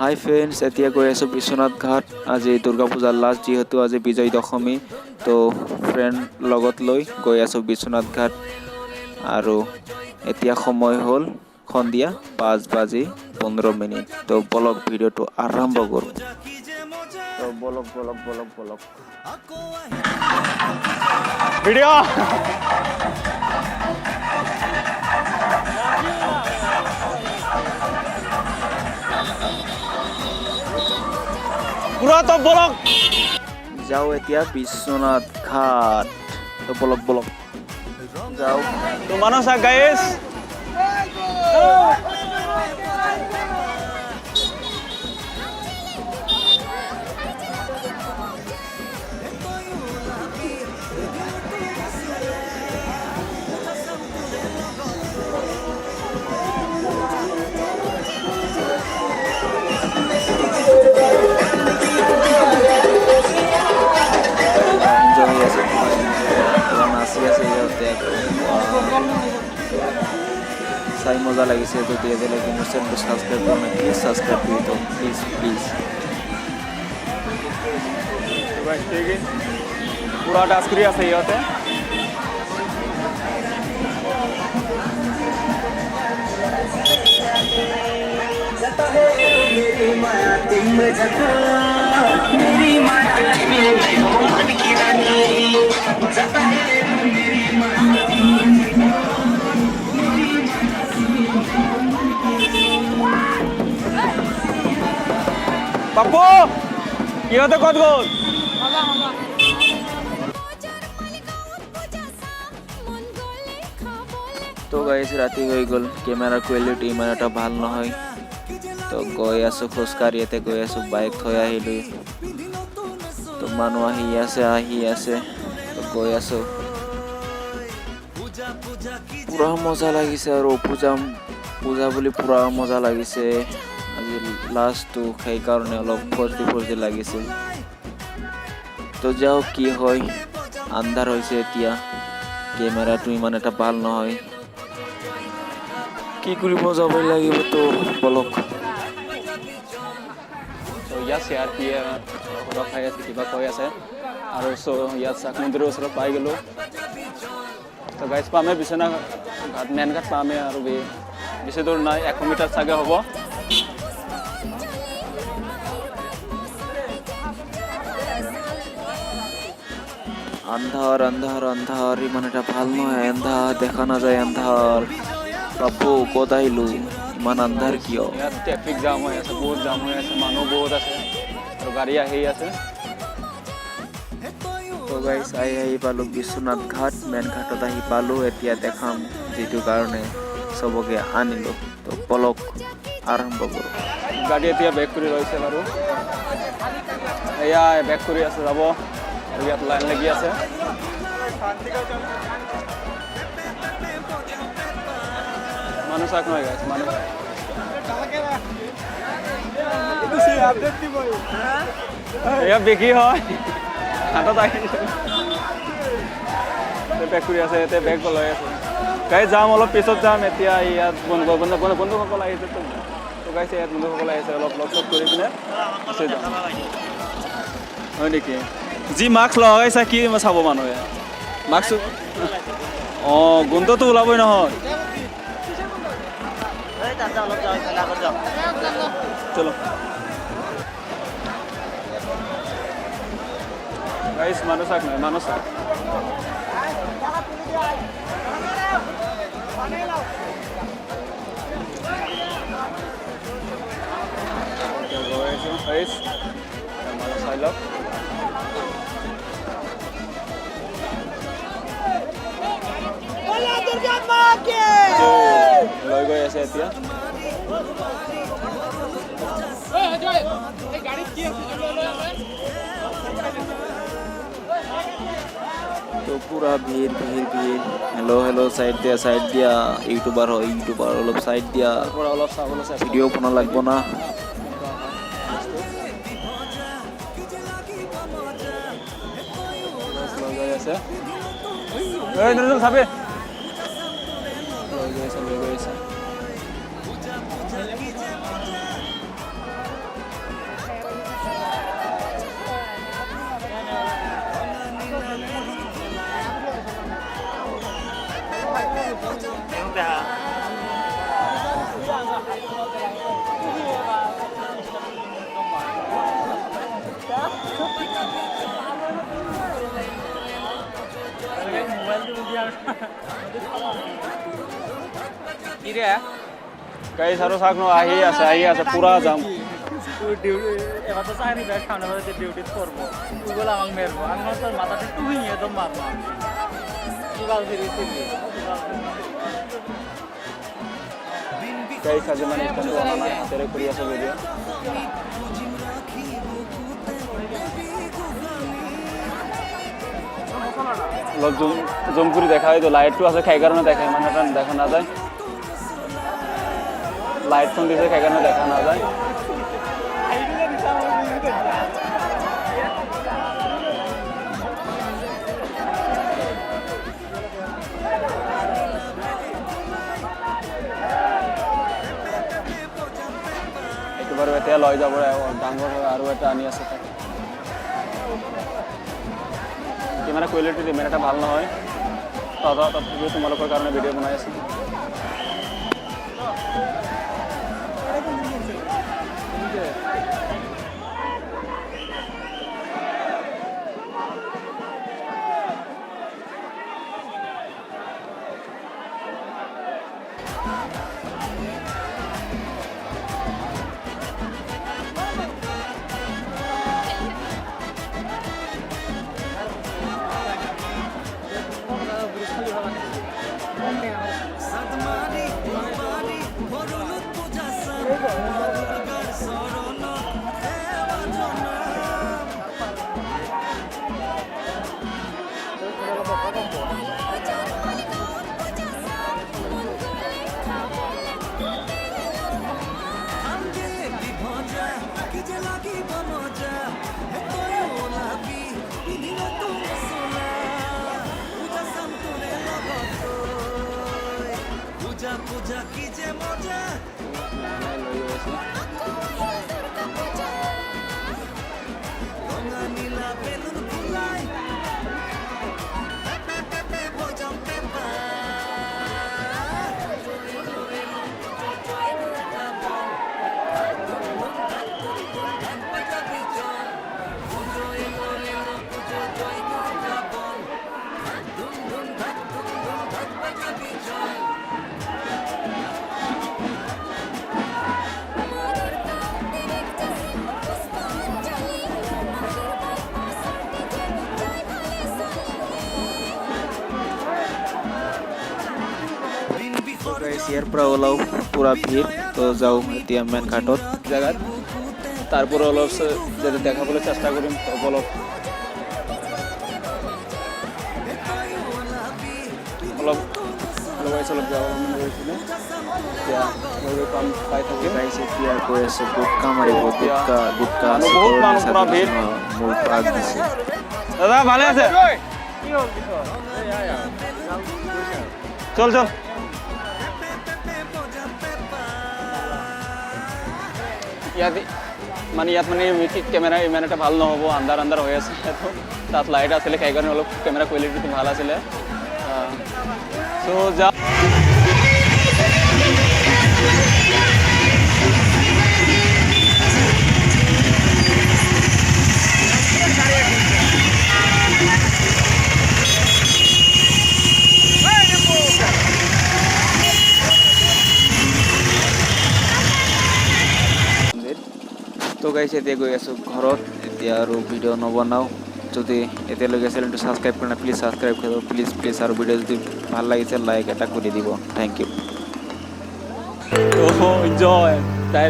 হাই friends, এতিয়া গৈ আছোঁ বিশ্বনাথ ঘাট। আজি দুৰ্গা পূজাৰ লাষ্ট, যিহেতু আজি বিজয় দশমী, তো ফ্ৰেণ্ড লগত লৈ গৈ আছোঁ বিশ্বনাথ ঘাট। আৰু এতিয়া সময় হ'ল সন্ধিয়া 5:15। তো বলক ভিডিঅ'টো আৰম্ভ কৰোঁ। তো বলক ভিডিঅ' পুৰা তো বলক যাওঁ এতিয়া বিশ্বনাথ ঘাট। তো বলক যাওঁ। তো মানুহ চাওক গাইজ, এনজয় হৈ আছে, পুৰা নাচি আছে সিহঁতে। চাই মজা লাগিছে। যদি এতিয়ালৈকে মোৰ চেনেলটো ছাবস্ক্ৰাইব কৰা নাই, প্লিজ ছাবস্ক্ৰাইব কৰি দিয়ক, প্লিজ। পুৰা ডান্স কৰি আছে সিহঁতে। পাপ্পু সিহঁতে ক'ত গ'ল? তো গাইজ, ৰাতি হৈ গ'ল, কেমেৰা কোৱালিটি ইমান এটা ভাল নহয়। তো গৈ আছোঁ খোজকাঢ়ি, ইয়াতে গৈ আছোঁ, বাইক থৈ আহিলোঁ। তো মানুহ আহি আছে, তো গৈ আছোঁ। পুৰা মজা লাগিছে আৰু পূজা বুলি পুৰা মজা লাগিছে। আজি লাষ্টটো, সেইকাৰণে অলপ ফূৰ্তি লাগিছিল। তো যাওঁ, কি হয়। আন্ধাৰ হৈছে এতিয়া, কেমেৰাটো ইমান এটা ভাল নহয়। কি কৰিব যাবই লাগিব, তো বলক। ইয়াত শ্বেয়াৰ কি কিবা খাই আছে, কিবা কৈ আছে। আৰু ইয়াত চাক মন্দিৰৰ ওচৰত পাই গ'লোঁ। তো গাইজ পামে বিশ্বনাথ ঘাট, মেইন ঘাট পামে। আৰু বেছি দূৰ নাই, 100 মিটাৰ চাগে হ'ব। আন্ধাৰ ইমান এটা ভাল নহয়। আন্ধাৰ দেখা নাযায়, আন্ধাৰ। বাপু ক'ত আহিলোঁ, ইমান আন্ধাৰ কিয়? ইয়াত ট্ৰেফিক জাম হৈ আছে, বহুত জাম হৈ আছে, মানুহ বহুত আছে আৰু গাড়ী আহি আছে। তো গাইজ, আহি পালোঁ বিশ্বনাথ ঘাট, মেইন ঘাটত আহি পালোঁ। এতিয়া দেখাম, যিটো কাৰণে চবকে আনিলোঁ। তো বলক আৰম্ভ কৰোঁ। গাড়ী এতিয়া বেক কৰি ৰৈছে বাৰু। এয়া বেক কৰি আছে, যাব। আৰু ইয়াত লাইন লাগি আছে। মানুহ চাওক নহয় গাইজ, মানুহ এয়া বেকি হয় হাতত আহি বেক কৰি আছে। এতিয়া বেগ লৈ আছে গাইজ, যাম অলপ পিছত যাম। এতিয়া ইয়াত বন্ধুসকল আহিছে। তো গাইছে ইয়াত বন্ধুসকল আহিছে, অলপ লগ চগ কৰি পিনে যাম। হয় নেকি? যি মাস্ক লগাইছা, কি চাব মানুহে মাস্ক? অঁ, গোন্ধটো ওলাবই নহয়। চলো গাইজ, মানুহ চাওক নহয়, মানুহ চাওক। গৈ আছোঁ গাইজ, মানুহ চাই লওক। লৈ গৈ আছে এতিয়া। তো পুৰা ভিৰ। হেল্ল' চাইড দিয়া। ইউটিউবাৰ হয়, অলপ চাইড দিয়া। পৰা অলপ চাবলৈ চেষ্টা ভিডিঅ' বনাব লাগিব না। লৈ গৈ আছে, চাবি লৈ গৈ আছে। গাইছ আৰু চাওক ন আহি আছে পুৰা যাম এবার তো চাকরি ব্যাগ সামনে বাড়িতে ডিউটি করবো ওগুলো আমাকে মেরবো আমি তোর মাথাটা একটু ভেঙে তো মারবো কি বলছি গাইছ আজি মানে স্ট্যান্ড বনা নাই তেরে কৰি আছে ভিডিও অলপ জুম কৰি দেখা হয় তো লাইটটো আছে সেই কাৰণে দেখা মানে দেখা না যায় লাইট ফোন দিছে সেই কাৰণে দেখা না যায় বাৰু এতিয়া লৈ যাব ডাঙৰ আৰু এটা আনি আছে কেমেৰা কোৱালিটি কেমেৰাটা ভাল নহয় তথাপিও তোমালোকৰ কাৰণে ভিডিঅ' বনাই আছোঁ পূজা কি যে মজা ৰঙা নীলা বেলুন ফুলাই ভোজম পেপা ইয়াৰ পৰা ওলাও পুৰা ভিৰ তো যাওঁ এতিয়া মেইন ঘাটত জেগাত তাৰপৰা অলপ যদি দেখাবলৈ চেষ্টা কৰিম অলপ অলপ অলপ যাব গৈছিলে এতিয়া কাম পাই থাকিম গাইছে এতিয়া কৈ আছে গুটকা মাৰিব গুটকা বহুত মানুহ পুৰা ভিৰ মোৰ পাক দিছে দাদা ভালে আছে চল চল ইয়াত মানে কেমেৰা ইমান এটা ভাল নহ'ব আন্ধাৰ হৈ আছে তাত লাইট আছিলে সেইকাৰণে অলপ কেমেৰা কোৱালিটিটো ভাল আছিলে চ' যা তো গাইছে এতিয়া গৈ আছোঁ ঘৰত এতিয়া আৰু ভিডিঅ' নবনাওঁ যদি এতিয়ালৈকে চেনেলটো ছাবস্ক্ৰাইব কৰা নাই প্লিজ ছাবস্ক্ৰাইব কৰিব প্লিজ আৰু ভিডিঅ' যদি ভাল লাগিছে লাইক এটা কৰি দিব থেংক ইউ এনজয় তাই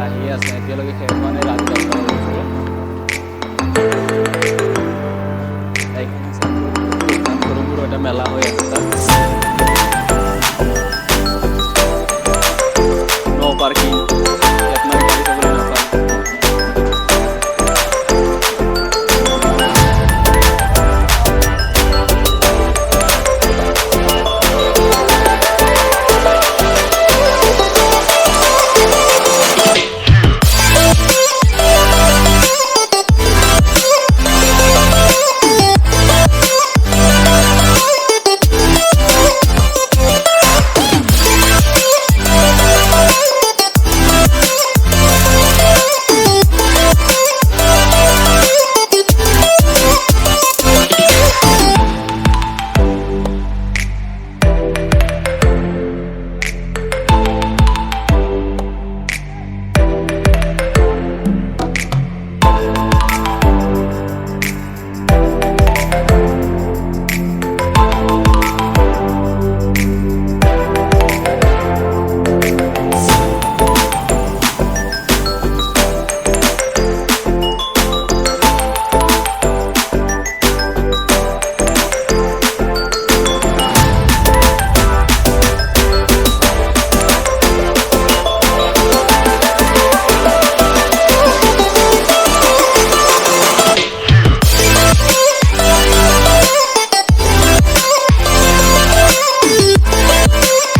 আহি আছে এতিয়ালৈকে শেষ হোৱা নাই ৰাতি সৰু সৰু এটা মেলা হৈ আছে তাত